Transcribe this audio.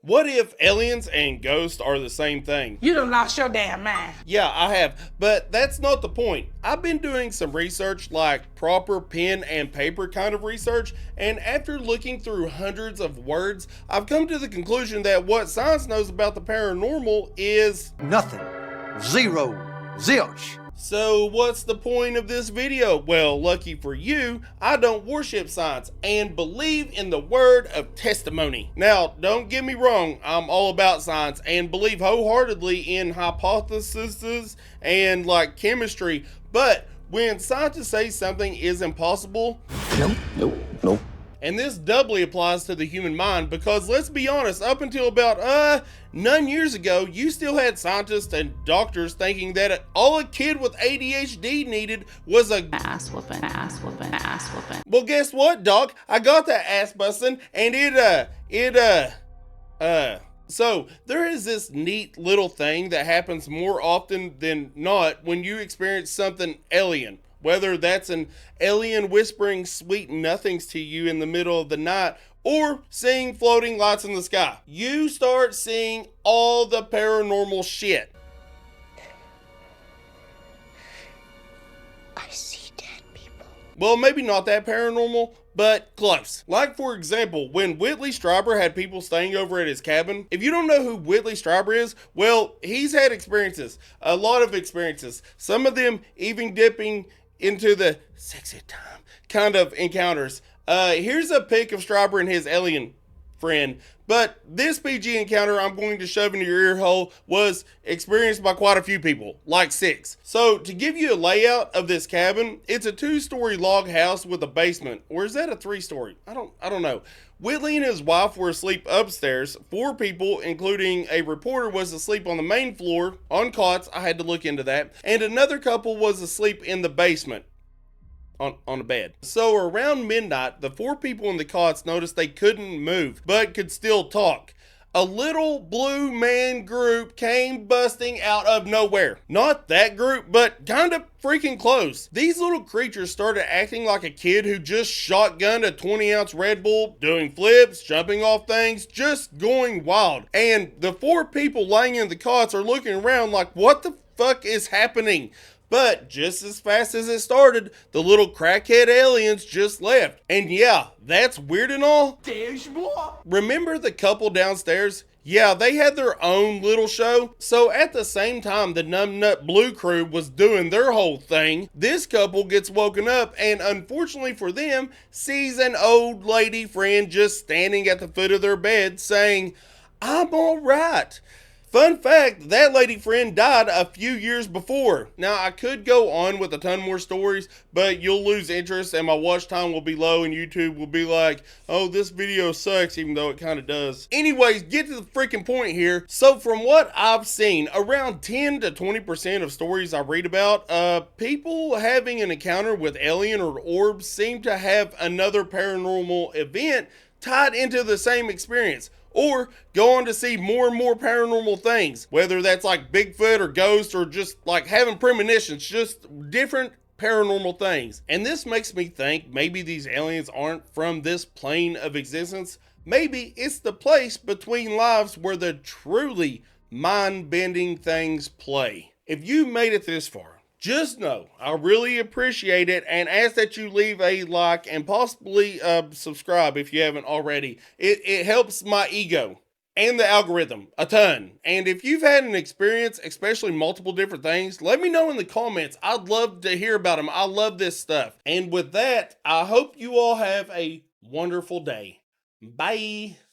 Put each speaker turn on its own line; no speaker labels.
What if aliens and ghosts are the same thing?
You done lost your damn mind.
Yeah, I have, but that's not the point. I've been doing some research, like proper pen and paper kind of research, and after looking through hundreds of words, I've come to the conclusion that what science knows about the paranormal is
nothing. Zero. Zilch.
So what's the point of this video? Well, lucky for you, I don't worship science and believe in the word of testimony. Now, don't get me wrong, I'm all about science and believe wholeheartedly in hypotheses and like chemistry, but when scientists say something is impossible,
Nope.
and this doubly applies to the human mind because let's be honest, up until about 9 years ago, you still had scientists and doctors thinking that all a kid with ADHD needed was a
ass whooping.
Well, guess what, doc? I got that ass busting and so there is this neat little thing that happens more often than not when you experience something alien. Whether that's an alien whispering sweet nothings to you in the middle of the night or seeing floating lights in the sky. You start seeing all the paranormal shit.
I see dead people.
Well, maybe not that paranormal, but close. Like, for example, when Whitley Strieber had people staying over at his cabin. If you don't know who Whitley Strieber is, well, he's had experiences. A lot of experiences. Some of them even dipping into the sexy time kind of encounters. Here's a pic of Strieber and his alien friend. But this PG encounter I'm going to shove into your ear hole was experienced by quite a few people, like 6. So to give you a layout of this cabin, it's a 2-story log house with a basement. Or is that a 3-story? I don't know. Whitley and his wife were asleep upstairs. 4 people, including a reporter, was asleep on the main floor on cots. I had to look into that. And another couple was asleep in the basement. On a bed. So around midnight, the 4 people in the cots noticed they couldn't move, but could still talk. A little blue man group came busting out of nowhere. Not that group, but kind of freaking close. These little creatures started acting like a kid who just shotgunned a 20-ounce Red Bull, doing flips, jumping off things, just going wild. And the 4 people laying in the cots are looking around like, what the fuck is happening? But just as fast as it started, the little crackhead aliens just left. And yeah, that's weird and all. Remember the couple downstairs? Yeah, they had their own little show. So at the same time the Numbnut Blue crew was doing their whole thing, this couple gets woken up and unfortunately for them, sees an old lady friend just standing at the foot of their bed saying, "I'm all right." Fun fact, that lady friend died a few years before. Now, I could go on with a ton more stories, but you'll lose interest and my watch time will be low and YouTube will be like, oh, this video sucks, even though it kind of does. Anyways, get to the freaking point here. So from what I've seen, around 10 to 20% of stories I read about, people having an encounter with alien or orbs seem to have another paranormal event tied into the same experience. Or go on to see more and more paranormal things, whether that's like Bigfoot or ghosts or just like having premonitions, just different paranormal things. And this makes me think maybe these aliens aren't from this plane of existence. Maybe it's the place between lives where the truly mind-bending things play. If you made it this far, just know I really appreciate it and ask that you leave a like and possibly subscribe if you haven't already. It helps my ego and the algorithm a ton. And if you've had an experience, especially multiple different things, let me know in the comments. I'd love to hear about them. I love this stuff. And with that, I hope you all have a wonderful day. Bye.